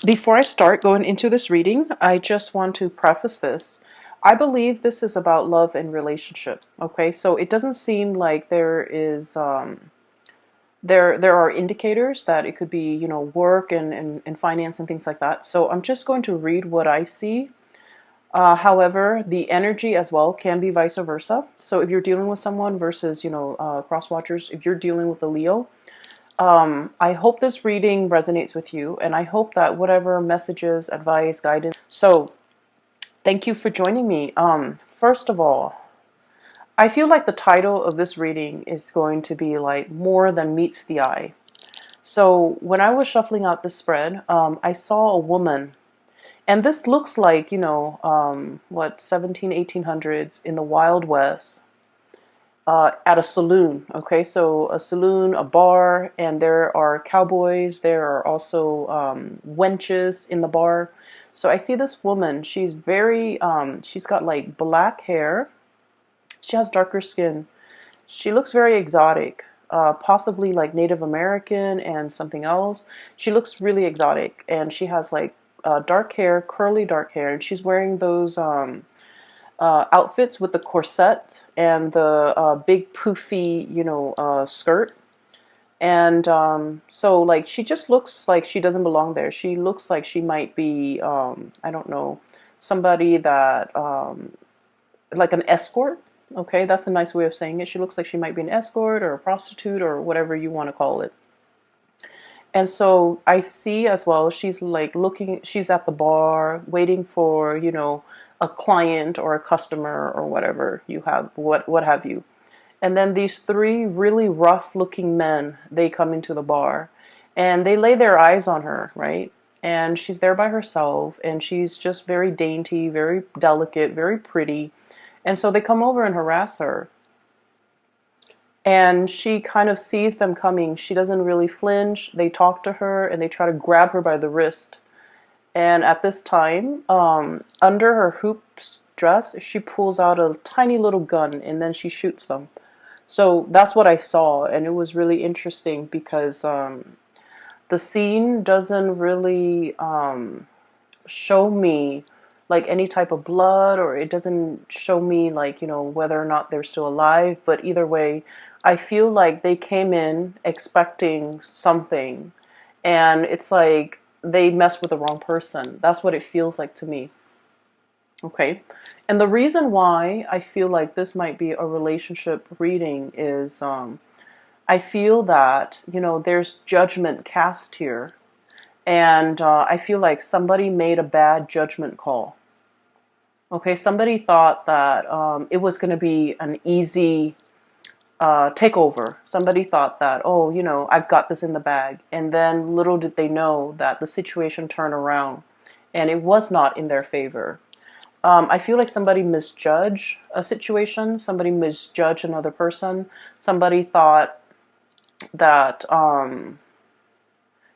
Before I start going into this reading, I just want to preface this. I believe this is about love and relationship. Okay, so it doesn't seem like there are indicators that it could be, work and finance and things like that. So I'm just going to read what I see. However, the energy as well can be vice versa. So if you're dealing with someone versus, cross watchers, if you're dealing with a Leo, I hope this reading resonates with you, and I hope that whatever messages, advice, guidance. So, thank you for joining me. First of all, I feel like the title of this reading is going to be like more than meets the eye. So, when I was shuffling out the spread, I saw a woman, and this looks like, 17, 1800s in the Wild West. At a saloon. Okay, so a saloon, a bar, and there are cowboys. There are also wenches in the bar. So I see this woman. She's got like black hair. She has darker skin. She looks very exotic, possibly like Native American and something else. She looks really exotic, and she has like dark hair, curly dark hair, and she's wearing those outfits with the corset and the big poofy, skirt. And so, like, she just looks like she doesn't belong there. She looks like she might be, I don't know, somebody that, like an escort. Okay, that's a nice way of saying it. She looks like she might be an escort or a prostitute or whatever you want to call it. And so I see as well, she's like looking, she's at the bar waiting for, a client or a customer or whatever you have, what have you. And then these three really rough looking men, they come into the bar and they lay their eyes on her, right? And she's there by herself and she's just very dainty, very delicate, very pretty. And so they come over and harass her. And she kind of sees them coming. She doesn't really flinch. They talk to her and they try to grab her by the wrist. And at this time, under her hoops dress, she pulls out a tiny little gun and then she shoots them. So that's what I saw, and it was really interesting because the scene doesn't really show me like any type of blood, or it doesn't show me like, whether or not they're still alive. But either way, I feel like they came in expecting something, and it's like they messed with the wrong person. That's what it feels like to me. Okay. And the reason why I feel like this might be a relationship reading is I feel that, there's judgment cast here. And I feel like somebody made a bad judgment call. Okay. Somebody thought that it was going to be an easy takeover. Somebody thought that, oh, I've got this in the bag. And then little did they know that the situation turned around and it was not in their favor. I feel like somebody misjudged a situation. Somebody misjudged another person. Somebody thought that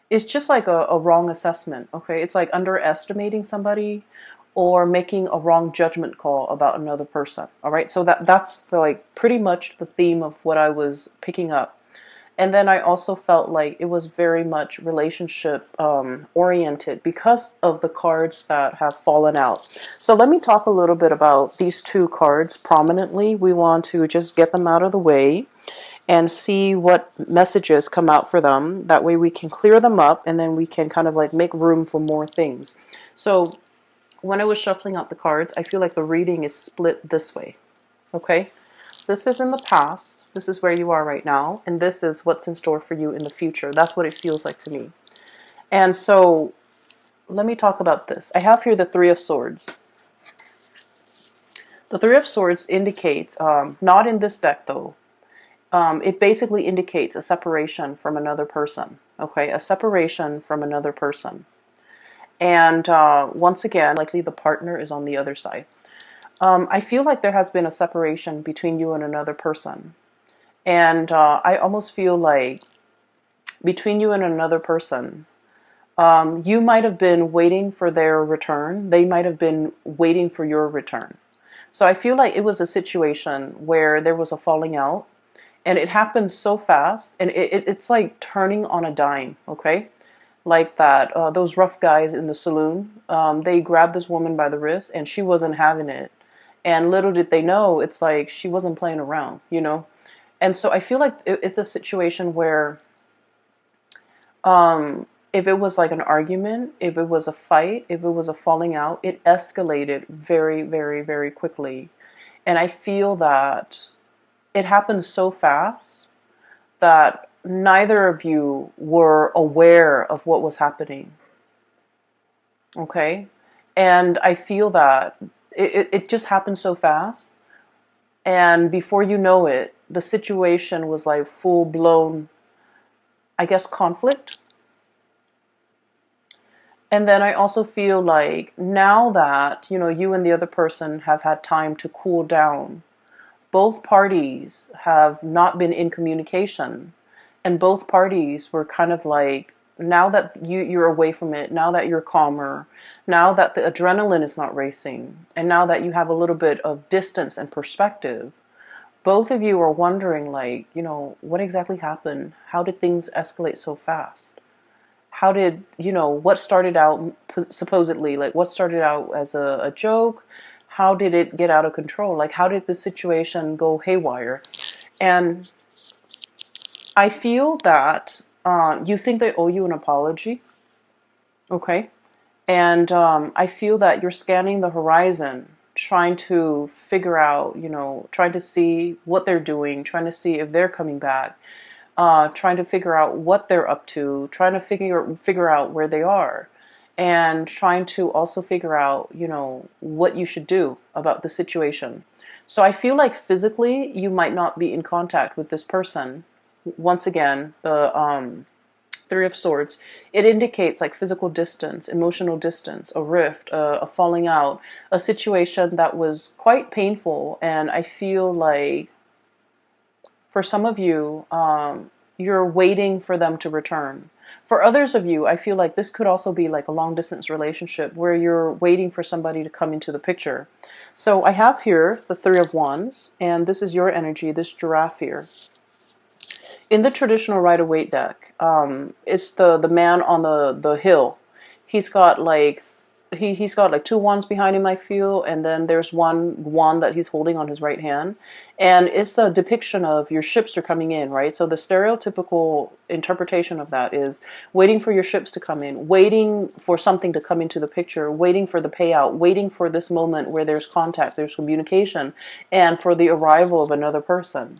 it's just like a wrong assessment. Okay, it's like underestimating somebody or making a wrong judgment call about another person. All right, so that's like pretty much the theme of what I was picking up. And then I also felt like it was very much relationship oriented because of the cards that have fallen out. So let me talk a little bit about these two cards prominently. We want to just get them out of the way and see what messages come out for them. That way we can clear them up and then we can kind of like make room for more things. So when I was shuffling out the cards, I feel like the reading is split this way. Okay? This is in the past, this is where you are right now, and this is what's in store for you in the future. That's what it feels like to me. And so, let me talk about this. I have here the Three of Swords. The Three of Swords indicates, not in this deck though, it basically indicates a separation from another person. Okay, a separation from another person. And once again, likely the partner is on the other side. I feel like there has been a separation between you and another person. And I almost feel like between you and another person, you might have been waiting for their return. They might have been waiting for your return. So I feel like it was a situation where there was a falling out and it happened so fast and it's like turning on a dime, okay? like that. Those rough guys in the saloon, they grabbed this woman by the wrist, and she wasn't having it. And little did they know, it's like she wasn't playing around, you know. And so I feel like it's a situation where, if it was like an argument, if it was a fight, if it was a falling out, it escalated very, very, very quickly. And I feel that it happened so fast that neither of you were aware of what was happening. Okay? And I feel that it just happened so fast. And before you know it, the situation was like full blown, I guess, conflict. And then I also feel like now that, you and the other person have had time to cool down, both parties have not been in communication. And both parties were kind of like, now that you're away from it, now that you're calmer, now that the adrenaline is not racing, and now that you have a little bit of distance and perspective, both of you are wondering, like, what exactly happened? How did things escalate so fast? How did, what started out supposedly, like what started out as a joke? How did it get out of control? Like, how did the situation go haywire? And I feel that you think they owe you an apology, okay? And I feel that you're scanning the horizon, trying to figure out, trying to see what they're doing, trying to see if they're coming back, trying to figure out what they're up to, trying to figure out where they are, and trying to also figure out, what you should do about the situation. So I feel like physically you might not be in contact with this person. Once again, the Three of Swords, it indicates like physical distance, emotional distance, a rift, a falling out, a situation that was quite painful. And I feel like for some of you, you're waiting for them to return. For others of you, I feel like this could also be like a long distance relationship where you're waiting for somebody to come into the picture. So I have here the Three of Wands, and this is your energy, this giraffe here. In the traditional Rider-Waite deck, it's the man on the hill. He's got like he's got like two wands behind him, I feel, and then there's one wand that he's holding on his right hand, and it's a depiction of your ships are coming in, right? So the stereotypical interpretation of that is waiting for your ships to come in, waiting for something to come into the picture, waiting for the payout, waiting for this moment where there's contact, there's communication, and for the arrival of another person.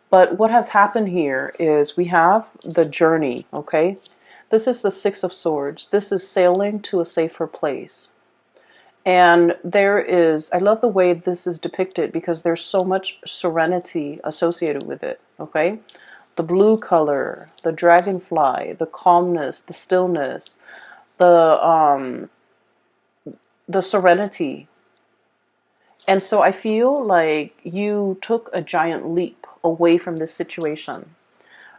But what has happened here is we have the journey, okay? This is the Six of Swords. This is sailing to a safer place. And there is, I love the way this is depicted because there's so much serenity associated with it, okay? The blue color, the dragonfly, the calmness, the stillness, the serenity. And so I feel like you took a giant leap away from this situation.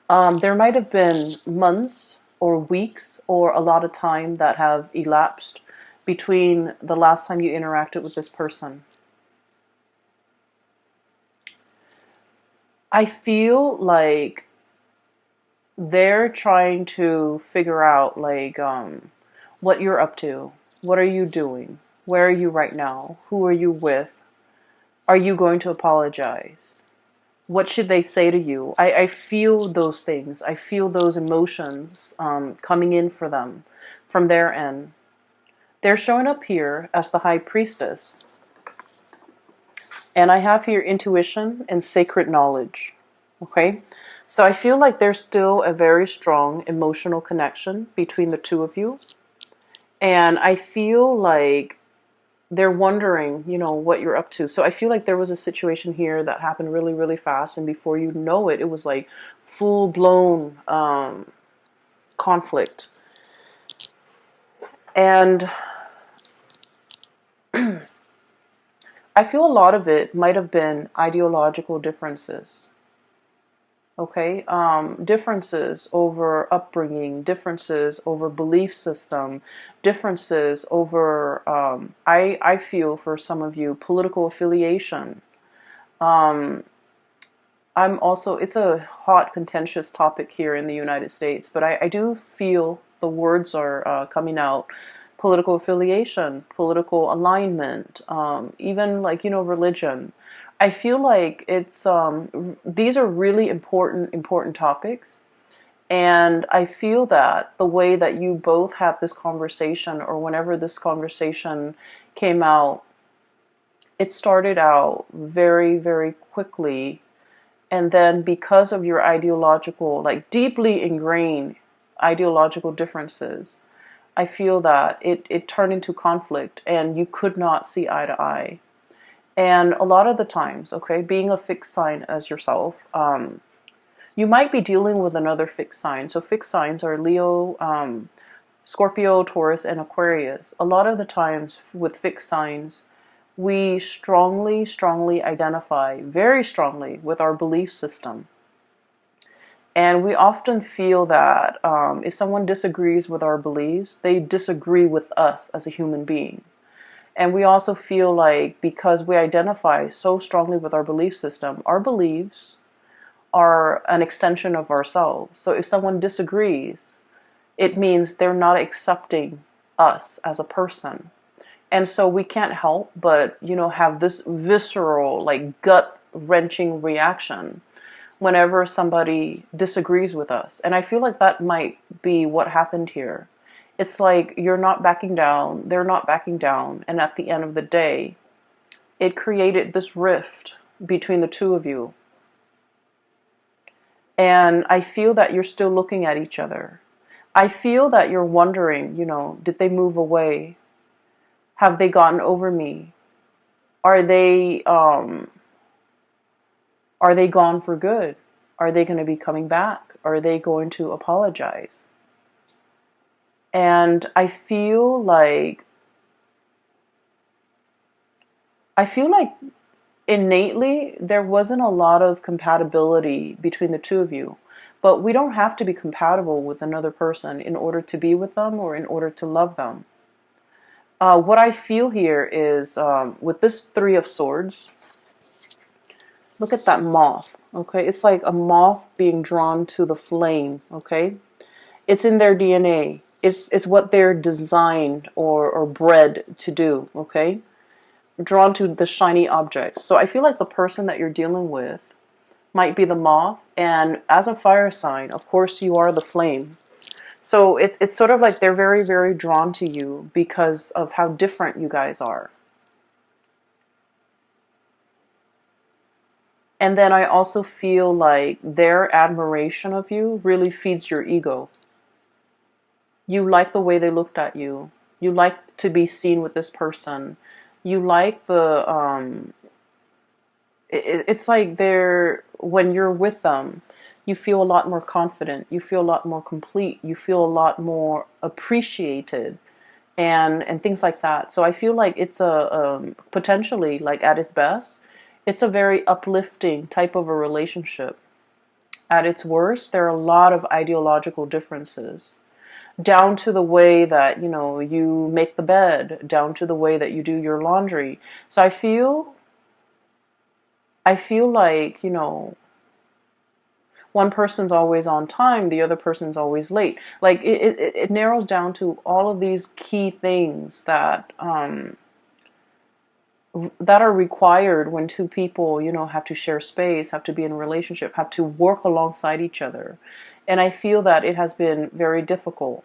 There might have been months or weeks or a lot of time that have elapsed between the last time you interacted with this person. I feel like they're trying to figure out like what you're up to. What are you doing? Where are you right now? Who are you with? Are you going to apologize? What should they say to you? I feel those things. I feel those emotions coming in for them from their end. They're showing up here as the High Priestess. And I have here intuition and sacred knowledge. Okay? So I feel like there's still a very strong emotional connection between the two of you. And I feel like they're wondering, what you're up to. So I feel like there was a situation here that happened really, really fast. And before you know it, it was like full-blown conflict. And I feel a lot of it might have been ideological differences. Okay, differences over upbringing, differences over belief system, differences over, I feel for some of you, political affiliation. I'm also, it's a hot, contentious topic here in the United States, but I do feel the words are coming out. Political affiliation, political alignment, even like, religion. I feel like these are really important topics. And I feel that the way that you both had this conversation, or whenever this conversation came out, it started out very, very quickly, and then because of your ideological, like deeply ingrained ideological differences, I feel that it turned into conflict and you could not see eye to eye. And a lot of the times, okay, being a fixed sign as yourself, you might be dealing with another fixed sign. So fixed signs are Leo, Scorpio, Taurus, and Aquarius. A lot of the times with fixed signs, we strongly identify very strongly with our belief system. And we often feel that if someone disagrees with our beliefs, they disagree with us as a human being. And we also feel like because we identify so strongly with our belief system, our beliefs are an extension of ourselves. So if someone disagrees, it means they're not accepting us as a person. And so we can't help but, have this visceral, like gut wrenching reaction whenever somebody disagrees with us. And I feel like that might be what happened here. It's like you're not backing down, they're not backing down. And at the end of the day, it created this rift between the two of you. And I feel that you're still looking at each other. I feel that you're wondering, did they move away? Have they gotten over me? Are they are they gone for good? Are they going to be coming back? Are they going to apologize? And I feel like innately there wasn't a lot of compatibility between the two of you. But we don't have to be compatible with another person in order to be with them or in order to love them. What I feel here is with this Three of Swords, look at that moth, okay? It's like a moth being drawn to the flame, okay? It's in their DNA. It's what they're designed or bred to do, okay? Drawn to the shiny objects. So I feel like the person that you're dealing with might be the moth, and as a fire sign, of course, you are the flame. So it's sort of like they're very, very drawn to you because of how different you guys are. And then I also feel like their admiration of you really feeds your ego. You like the way they looked at you. You like to be seen with this person. You like it's like when you're with them, you feel a lot more confident. You feel a lot more complete. You feel a lot more appreciated and things like that. So I feel like it's potentially, like at its best, it's a very uplifting type of a relationship. At its worst, there are a lot of ideological differences, down to the way that, you make the bed, down to the way that you do your laundry. So I feel like, one person's always on time, the other person's always late. Like it narrows down to all of these key things that are required when two people, have to share space, have to be in a relationship, have to work alongside each other. And I feel that it has been very difficult.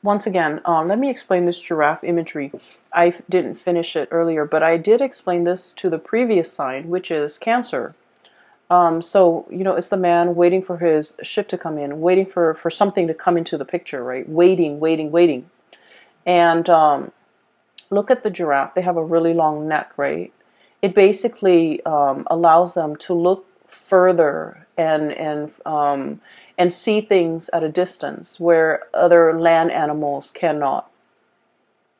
Once again, let me explain this giraffe imagery. I didn't finish it earlier, but I did explain this to the previous sign, which is Cancer. So, it's the man waiting for his ship to come in, waiting for something to come into the picture, right? Waiting. And look at the giraffe. They have a really long neck, right? It basically allows them to look further and see things at a distance where other land animals cannot.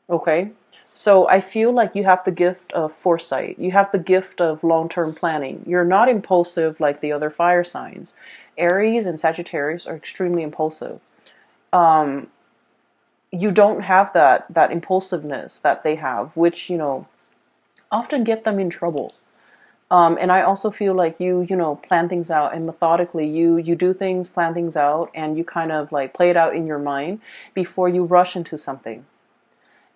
Okay? So I feel like you have the gift of foresight. You have the gift of long-term planning. You're not impulsive like the other fire signs. Aries and Sagittarius are extremely impulsive. Um, you don't have that impulsiveness that they have, which, often get them in trouble. And I also feel like you know, plan things out, and methodically you do things, plan things out, and you kind of like play it out in your mind before you rush into something.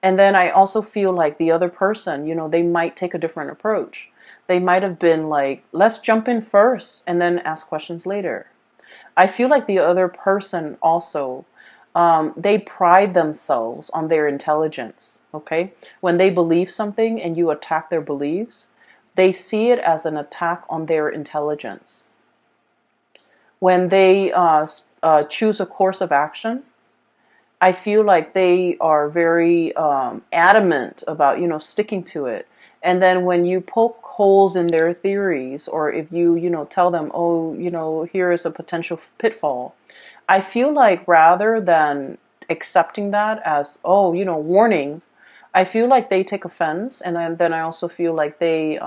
And then I also feel like the other person, you know, they might take a different approach. They might have been like, let's jump in first and then ask questions later. I feel like the other person also, they pride themselves on their intelligence. Okay. When they believe something and you attack their beliefs, they see it as an attack on their intelligence. When they choose a course of action, I feel like they are very adamant about, you know, sticking to it. And then when you poke holes in their theories, or if you know, tell them, oh, you know, here is a potential pitfall, I feel like rather than accepting that as, oh, you know, warnings, I feel like they take offense. And then I also feel like they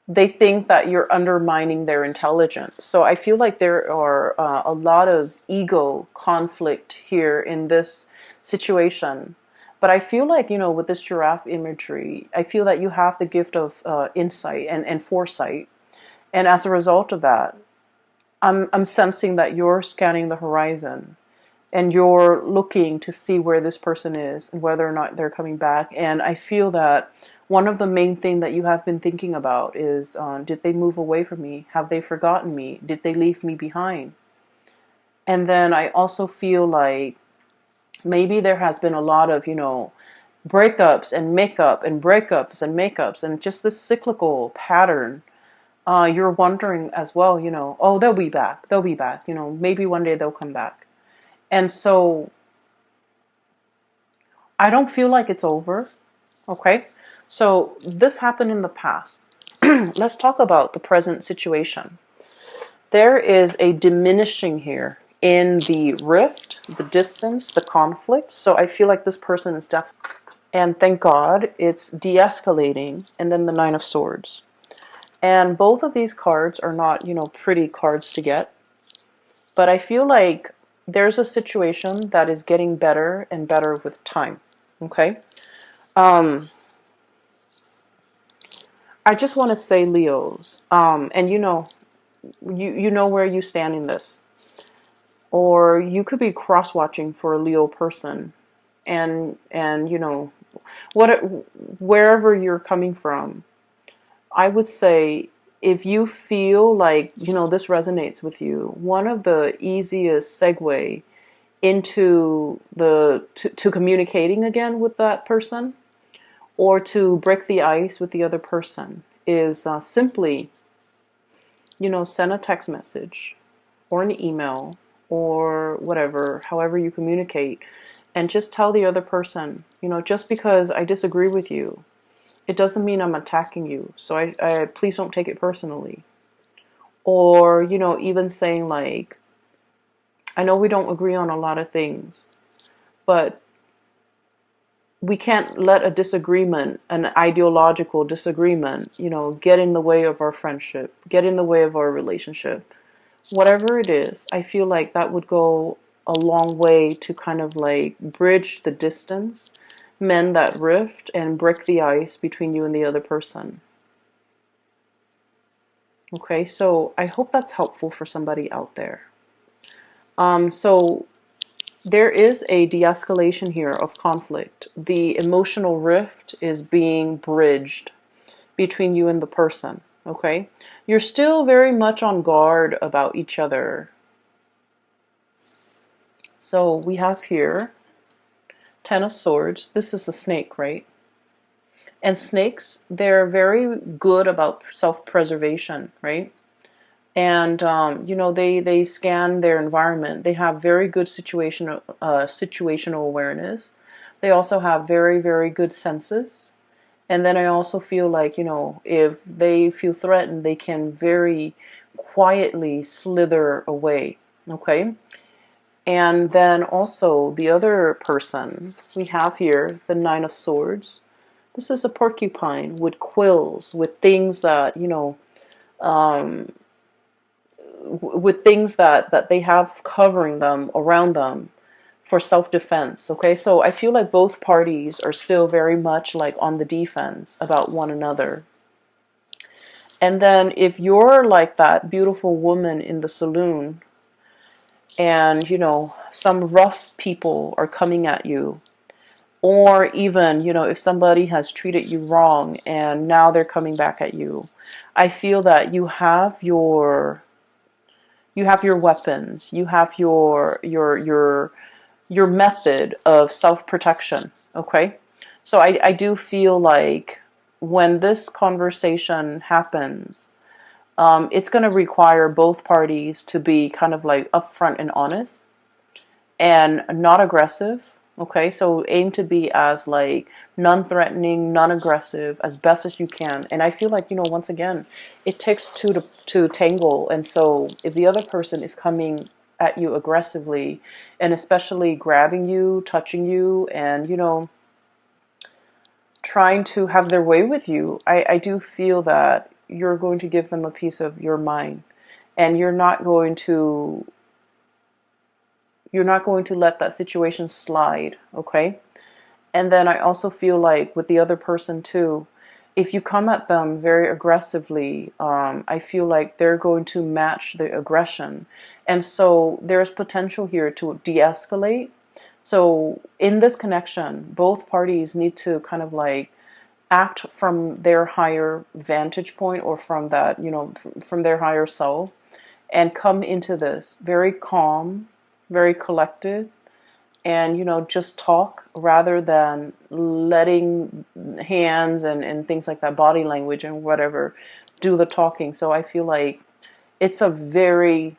think that you're undermining their intelligence. So I feel like there are a lot of ego conflict here in this situation. But I feel like, you know, with this giraffe imagery, I feel that you have the gift of insight and foresight. And as a result of that, I'm sensing that you're scanning the horizon and you're looking to see where this person is and whether or not they're coming back. And I feel that one of the main things that you have been thinking about is, did they move away from me? Have they forgotten me? Did they leave me behind? And then I also feel like maybe there has been a lot of, you know, breakups and makeup and breakups and makeups and just this cyclical pattern. You're wondering as well, you know, oh, they'll be back. They'll be back. You know, maybe one day they'll come back. And so I don't feel like it's over. Okay. So this happened in the past. Let's talk about the present situation. There is a diminishing here in the rift, the distance, the conflict. So I feel like this person is definitely, and thank God it's de-escalating. And then the Nine of Swords. And both of these cards are not, you know, pretty cards to get. But I feel like there's a situation that is getting better and better with time. Okay. Um, I just want to say, Leos, and you know, you know where you stand in this, or you could be cross watching for a Leo person, and you know, what wherever you're coming from, I would say, if you feel like, you know, this resonates with you, one of the easiest segue into to communicating again with that person, or to break the ice with the other person, is simply, you know, send a text message or an email or whatever, however you communicate, and just tell the other person, you know, just because I disagree with you, it doesn't mean I'm attacking you. So I please don't take it personally. Or, you know, even saying like, I know we don't agree on a lot of things, but we can't let a disagreement, an ideological disagreement, you know, get in the way of our friendship, get in the way of our relationship. Whatever it is, I feel like that would go a long way to kind of like bridge the distance, mend that rift, and break the ice between you and the other person. Okay, so I hope that's helpful for somebody out there. So there is a de-escalation here of conflict. The emotional rift is being bridged between you and the person. Okay, you're still very much on guard about each other. So we have here Ten of Swords. This is a snake, right? And snakes, they're very good about self-preservation, right? And you know, they scan their environment. They have very good situational awareness. They also have very good senses. And then I also feel like, you know, if they feel threatened, they can very quietly slither away. Okay. And then also the other person we have here, the Nine of Swords. This is a porcupine with quills, with things that, you know, um, with things that they have covering them, around them, for self-defense. Okay, so I feel like both parties are still very much like on the defense about one another. And then if you're like that beautiful woman in the saloon, and some rough people are coming at you, or even if somebody has treated you wrong and now they're coming back at you, I feel that you have your weapons, you have your method of self-protection. Okay, so I do feel like when this conversation happens, it's going to require both parties to be kind of like upfront and honest and not aggressive. Okay, so aim to be as like non-threatening, non-aggressive as best as you can. And I feel like, once again, it takes two to tangle. And so if the other person is coming at you aggressively, and especially grabbing you, touching you, and trying to have their way with you, I do feel that you're going to give them a piece of your mind, and you're not going to let that situation slide. Okay, and then I also feel like with the other person too, if you come at them very aggressively, I feel like they're going to match the aggression. And so there's potential here to de-escalate. So in this connection, both parties need to kind of like act from their higher vantage point, or from that, from their higher self, and come into this very calm, very collected, and just talk rather than letting hands and things like that, body language and whatever, do the talking. So I feel like it's a very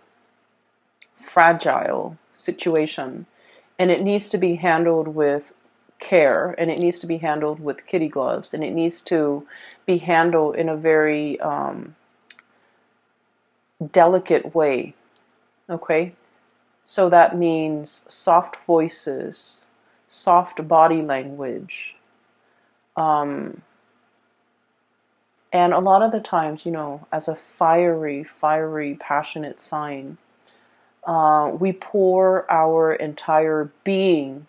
fragile situation, and it needs to be handled with care, and it needs to be handled with kitty gloves, and it needs to be handled in a very delicate way. Okay, so that means soft voices, soft body language. Um, and a lot of the times, as a fiery, passionate sign, we pour our entire being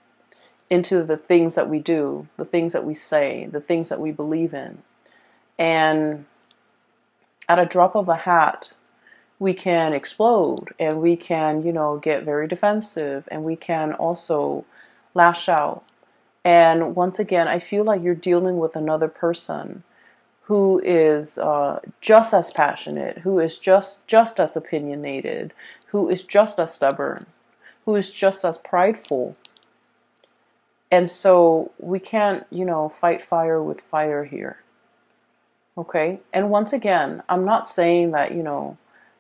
into the things that we do, the things that we say, the things that we believe in. And at a drop of a hat, we can explode, and we can, get very defensive, and we can also lash out. And once again, I feel like you're dealing with another person who is just as passionate, who is just as opinionated, who is just as stubborn, who is just as prideful. And so we can't, fight fire with fire here. Okay? And once again, I'm not saying that,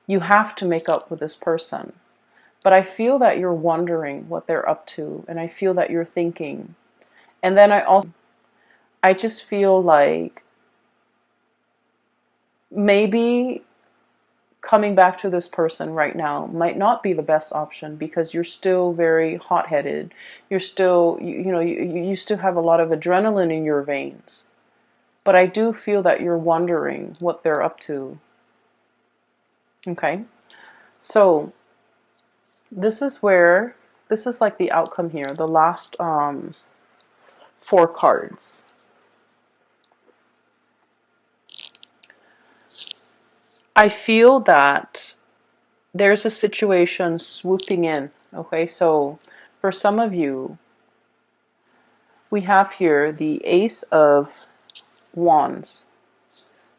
you have to make up with this person. But I feel that you're wondering what they're up to, and I feel that you're thinking. And then I just feel like maybe coming back to this person right now might not be the best option, because you're still very hot-headed. You're still, you still have a lot of adrenaline in your veins. But I do feel that you're wondering what they're up to. Okay? So this is like the outcome here, the last 4 cards. I feel that there's a situation swooping in. Okay, so for some of you, we have here the Ace of Wands.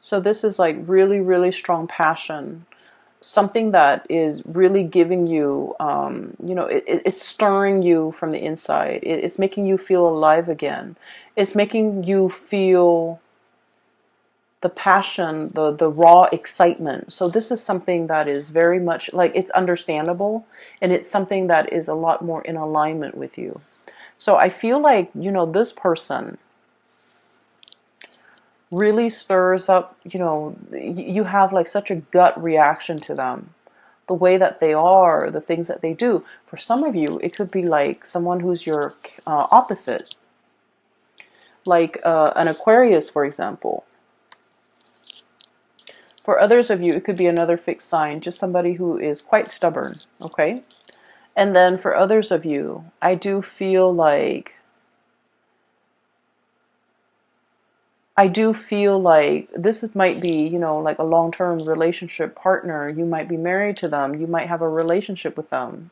So this is like really, really strong passion. Something that is really giving you, it's stirring you from the inside. It's making you feel alive again. It's making you feel the passion, the raw excitement. So this is something that is very much like, it's understandable, and it's something that is a lot more in alignment with you. So I feel like, this person really stirs up, you have like such a gut reaction to them. The way that they are, the things that they do. For some of you, it could be like someone who's your opposite. Like an Aquarius, for example. For others of you, it could be another fixed sign, just somebody who is quite stubborn, okay? And then for others of you, I do feel like might be, like a long-term relationship partner. You might be married to them. You might have a relationship with them.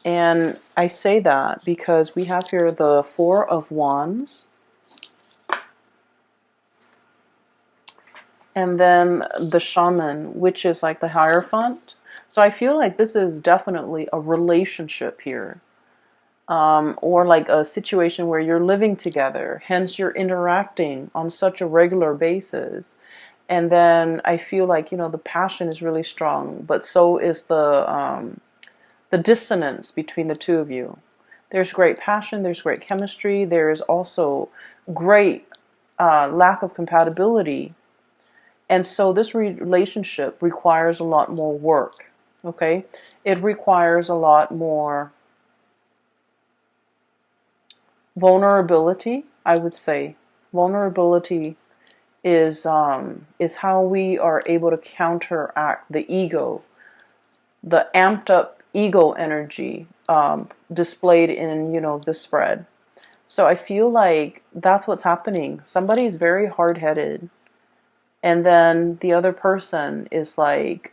And I say that because we have here the Four of Wands. And then the Shaman, which is like the Hierophant. So I feel like this is definitely a relationship here. Or like a situation where you're living together, hence you're interacting on such a regular basis. And then I feel like, the passion is really strong, but so is the dissonance between the two of you. There's great passion, there's great chemistry, there is also great lack of compatibility. And so this relationship requires a lot more work, okay? It requires a lot more vulnerability, I would say. Vulnerability is how we are able to counteract the ego, the amped up ego energy displayed in, the spread. So I feel like that's what's happening. Somebody is very hard-headed, and then the other person is like,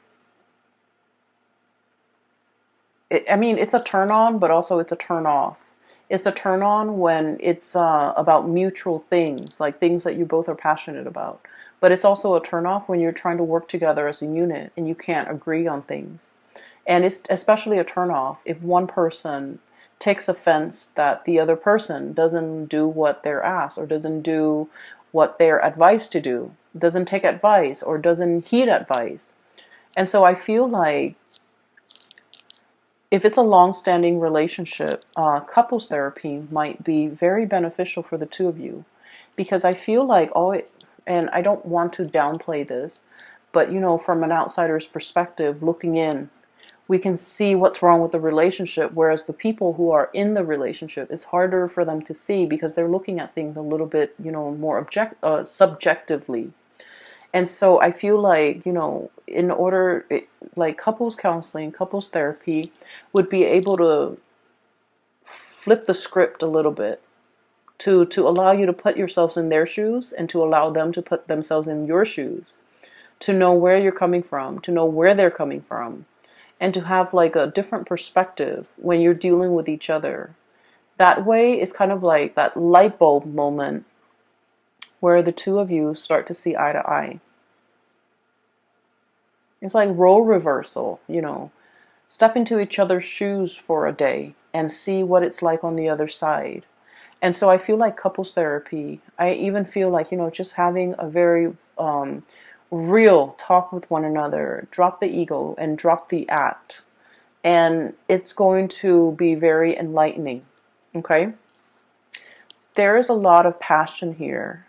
I mean, it's a turn on, but also it's a turn off. It's a turn on when it's about mutual things, like things that you both are passionate about. But it's also a turn off when you're trying to work together as a unit and you can't agree on things. And it's especially a turn off if one person takes offense that the other person doesn't do what they're asked or doesn't do what they're advised to do, doesn't take advice or doesn't heed advice. And so I feel like if it's a long-standing relationship, couples therapy might be very beneficial for the two of you, because I feel like and I don't want to downplay this, but from an outsider's perspective, looking in, we can see what's wrong with the relationship, whereas the people who are in the relationship, it's harder for them to see because they're looking at things a little bit, more subjectively. And so I feel like, like couples counseling, couples therapy would be able to flip the script a little bit to allow you to put yourselves in their shoes and to allow them to put themselves in your shoes, to know where you're coming from, to know where they're coming from, and to have like a different perspective when you're dealing with each other. That way, it's kind of like that light bulb moment where the two of you start to see eye to eye. It's like role reversal, Step into each other's shoes for a day and see what it's like on the other side. And so I feel like couples therapy, I even feel like, just having a very real talk with one another, drop the ego and drop the act. And it's going to be very enlightening. Okay? There is a lot of passion here.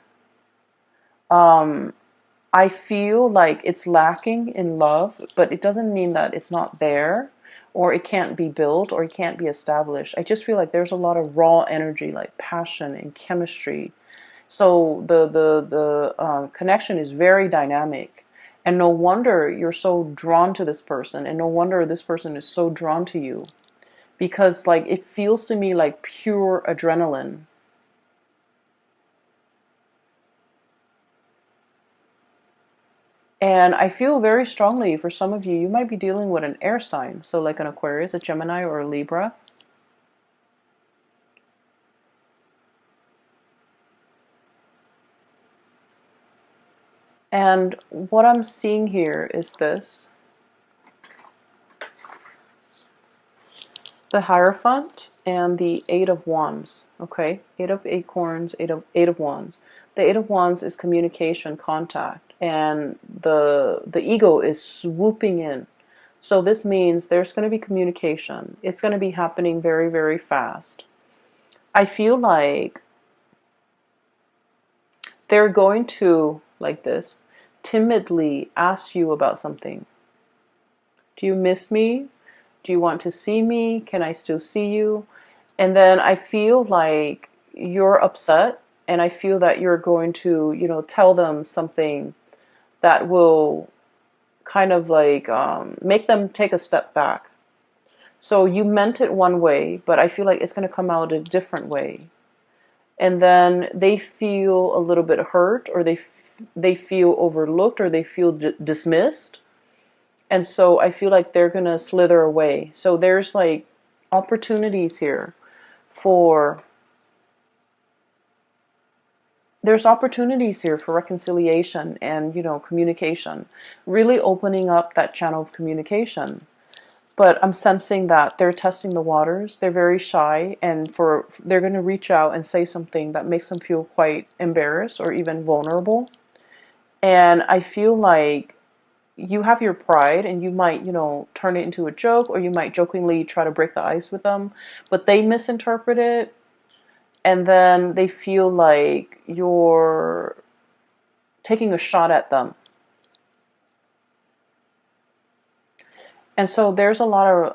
I feel like it's lacking in love, but it doesn't mean that it's not there or it can't be built or it can't be established. I just feel like there's a lot of raw energy, like passion and chemistry. So the connection is very dynamic. And no wonder you're so drawn to this person, and no wonder this person is so drawn to you, because like it feels to me like pure adrenaline. And I feel very strongly for some of you, you might be dealing with an air sign. So like an Aquarius, a Gemini, or a Libra. And what I'm seeing here is this. The Hierophant and the Eight of Wands. Okay? Eight of Acorns, Eight of Wands. The Eight of Wands is communication, contact. And the ego is swooping in. So this means there's going to be communication. It's going to be happening very, very fast. I feel like they're going to, like this, timidly ask you about something. Do you miss me? Do you want to see me? Can I still see you? And then I feel like you're upset, and I feel that you're going to, tell them something that will kind of like make them take a step back. So you meant it one way, but I feel like it's going to come out a different way. And then they feel a little bit hurt, or they feel overlooked, or they feel dismissed. And so I feel like they're going to slither away. So there's like opportunities here for reconciliation and, communication, really opening up that channel of communication. But I'm sensing that they're testing the waters. They're very shy, and they're going to reach out and say something that makes them feel quite embarrassed or even vulnerable. And I feel like you have your pride, and you might, turn it into a joke, or you might jokingly try to break the ice with them, but they misinterpret it, and then they feel like you're taking a shot at them. And so there's a lot of,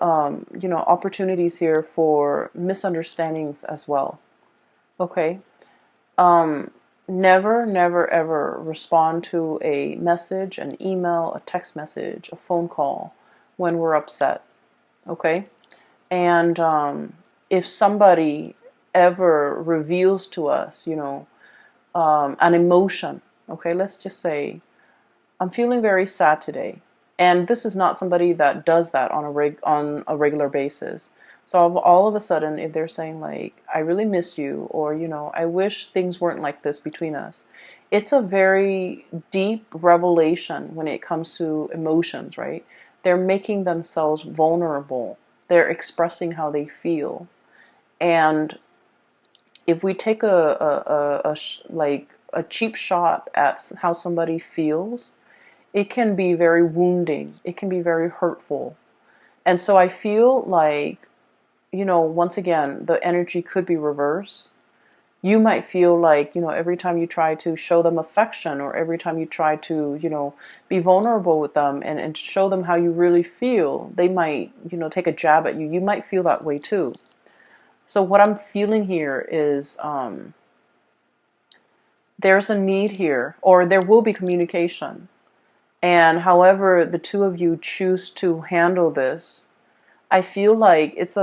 opportunities here for misunderstandings as well. Okay. Um, Never, never, ever respond to a message, an email, a text message, a phone call when we're upset. Okay. And if somebody ever reveals to us, an emotion, okay, let's just say, I'm feeling very sad today. And this is not somebody that does that on a regular basis. So all of a sudden, if they're saying like, I really miss you, or, I wish things weren't like this between us, it's a very deep revelation when it comes to emotions, right? They're making themselves vulnerable. They're expressing how they feel. And if we take like a cheap shot at how somebody feels, it can be very wounding. It can be very hurtful. And so I feel like, once again, the energy could be reversed. You might feel like, every time you try to show them affection, or every time you try to, be vulnerable with them and show them how you really feel, they might, take a jab at you. You might feel that way too. So what I'm feeling here is there's a need here, or there will be communication. And however the two of you choose to handle this, I feel like it's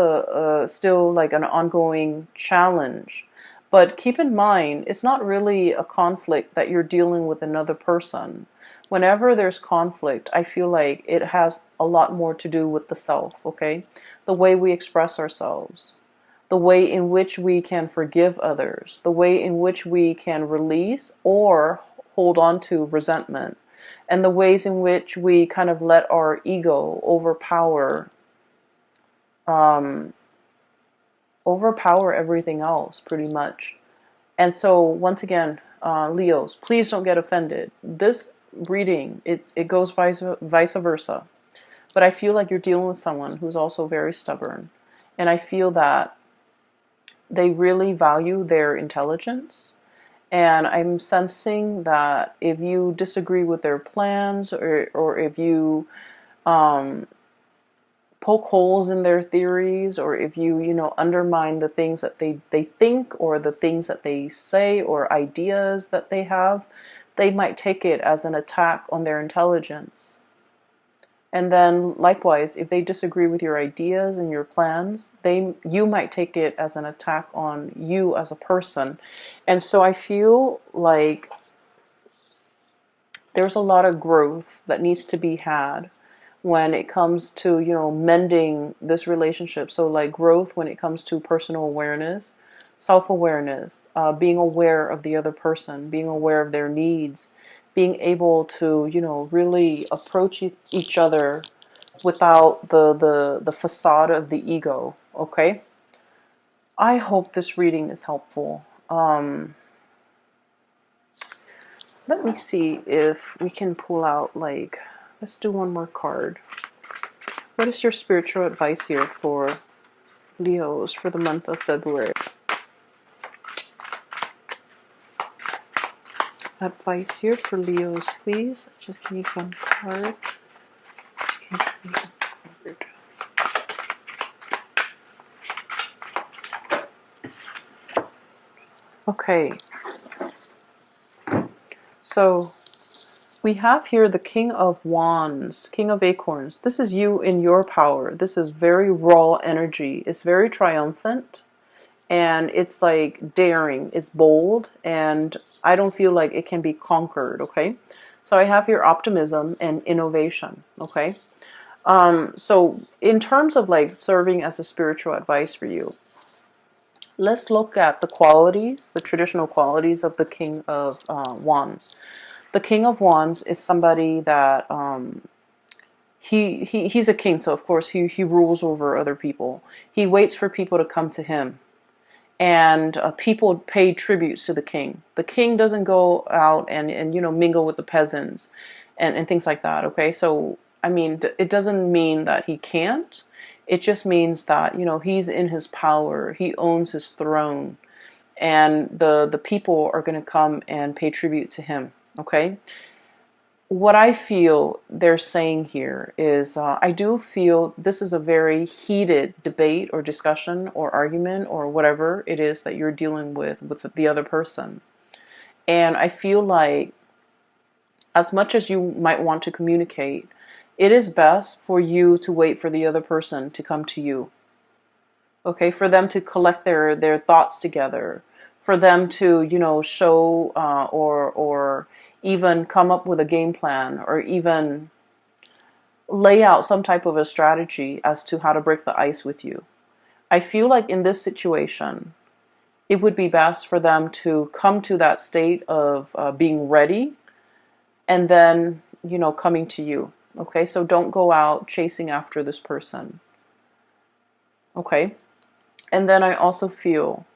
still like an ongoing challenge. But keep in mind, it's not really a conflict that you're dealing with another person. Whenever there's conflict, I feel like it has a lot more to do with the self, okay? The way we express ourselves, the way in which we can forgive others, the way in which we can release or hold on to resentment, and the ways in which we kind of let our ego um, overpower everything else, pretty much. And so, once again, Leos, please don't get offended. This reading, it goes vice versa. But I feel like you're dealing with someone who's also very stubborn. And I feel that they really value their intelligence. And I'm sensing that if you disagree with their plans, or if you um, poke holes in their theories, or if you, undermine the things that they think, or the things that they say, or ideas that they have, they might take it as an attack on their intelligence. And then likewise, if they disagree with your ideas and your plans, you might take it as an attack on you as a person. And so I feel like there's a lot of growth that needs to be had when it comes to, mending this relationship. So like growth when it comes to personal awareness, self-awareness, being aware of the other person, being aware of their needs, being able to, really approach each other without the facade of the ego. Okay. I hope this reading is helpful. Let me see if we can pull out, like, let's do one more card. What is your spiritual advice here for Leos for the month of February? Advice here for Leos, please. Just need one card. Okay. So We have here the King of Wands, King of Acorns. This is you in your power. This is very raw energy. It's very triumphant, and it's like daring. It's bold, and I don't feel like it can be conquered, okay? So I have here optimism and innovation, okay? So in terms of like serving as a spiritual advice for you, let's look at the qualities, the traditional qualities of the King of Wands. The King of Wands is somebody that he's a king, so of course he rules over other people. He waits for people to come to him, and people pay tributes to the king. The king doesn't go out and mingle with the peasants and things like that. Okay, so I mean, it doesn't mean that he can't. It just means that he's in his power. He owns his throne, and the people are going to come and pay tribute to him. Okay, what I feel they're saying here is I do feel this is a very heated debate or discussion or argument or whatever it is that you're dealing with the other person. And I feel like as much as you might want to communicate, it is best for you to wait for the other person to come to you. Okay, for them to collect their thoughts together, for them to show or even come up with a game plan, or even lay out some type of a strategy as to how to break the ice with you. I feel like in this situation, it would be best for them to come to that state of being ready, and then coming to you. Okay, so don't go out chasing after this person. Okay, and then I also feel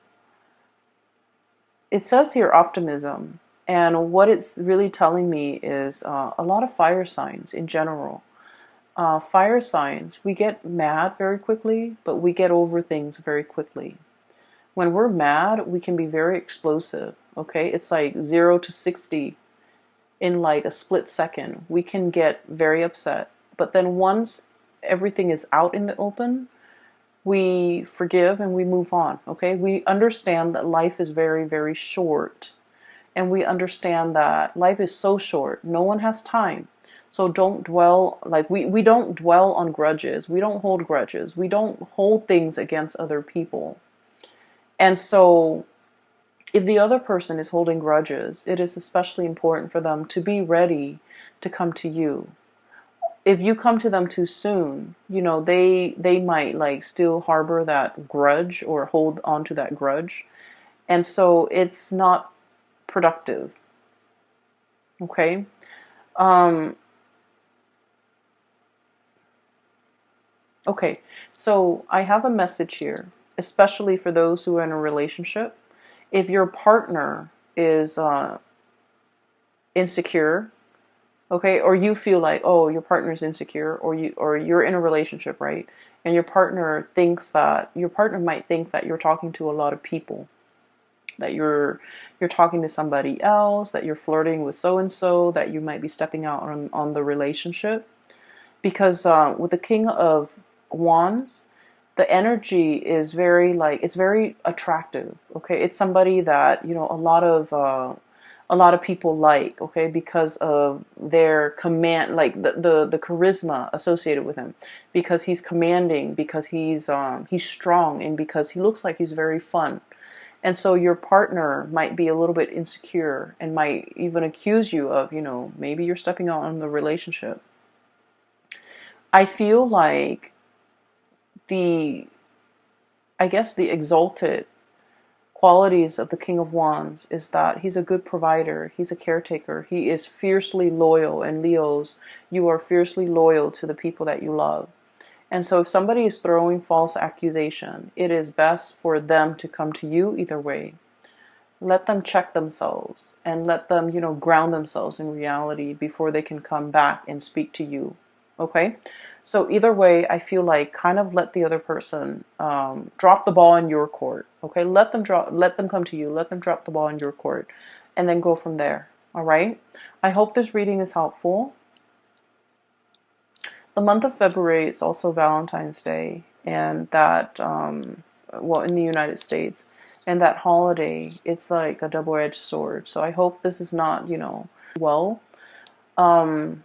it says here optimism, and what it's really telling me is a lot of fire signs in general. Fire signs, we get mad very quickly, but we get over things very quickly. When we're mad, we can be very explosive. Okay, it's like 0 to 60 in like a split second. We can get very upset, but then once everything is out in the open, we forgive and we move on. Okay, we understand that life is very, very short, and we understand that life is so short, no one has time. So don't dwell, like we don't dwell on grudges, we don't hold grudges, we don't hold things against other people. And so if the other person is holding grudges, it is especially important for them to be ready to come to you. If you come to them too soon, they might like still harbor that grudge or hold on to that grudge. And so it's not productive. Okay? Um, okay, so I have a message here, especially for those who are in a relationship. If your partner is insecure, okay, or you feel like, oh, your partner's insecure, or you're in a relationship, right? And your partner might think that you're talking to a lot of people, that you're talking to somebody else, that you're flirting with so and so, that you might be stepping out on the relationship. Because with the King of Wands, the energy is very it's very attractive. Okay, it's somebody that a lot of people like. Okay, because of their command, like the charisma associated with him, because he's commanding, because he's strong, and because he looks like he's very fun. And so your partner might be a little bit insecure and might even accuse you of, maybe you're stepping out on the relationship. I feel like the, I guess the exalted qualities of the King of Wands is that he's a good provider, he's a caretaker, he is fiercely loyal, and Leos, you are fiercely loyal to the people that you love. And so if somebody is throwing false accusation, it is best for them to come to you either way. Let them check themselves and let them, ground themselves in reality before they can come back and speak to you. Okay? So either way, I feel like kind of let the other person drop the ball in your court. Okay? Let them come to you. Let them drop the ball in your court, and then go from there. All right? I hope this reading is helpful. The month of February is also Valentine's Day, and that, in the United States, and that holiday, it's like a double-edged sword. So I hope this is not, well. Um,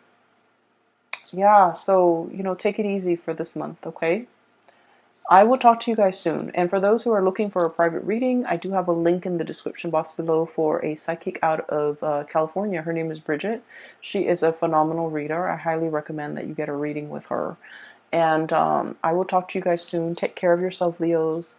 yeah, so, take it easy for this month, okay? I will talk to you guys soon. And for those who are looking for a private reading, I do have a link in the description box below for a psychic out of California. Her name is Bridget. She is a phenomenal reader. I highly recommend that you get a reading with her. And I will talk to you guys soon. Take care of yourself, Leos.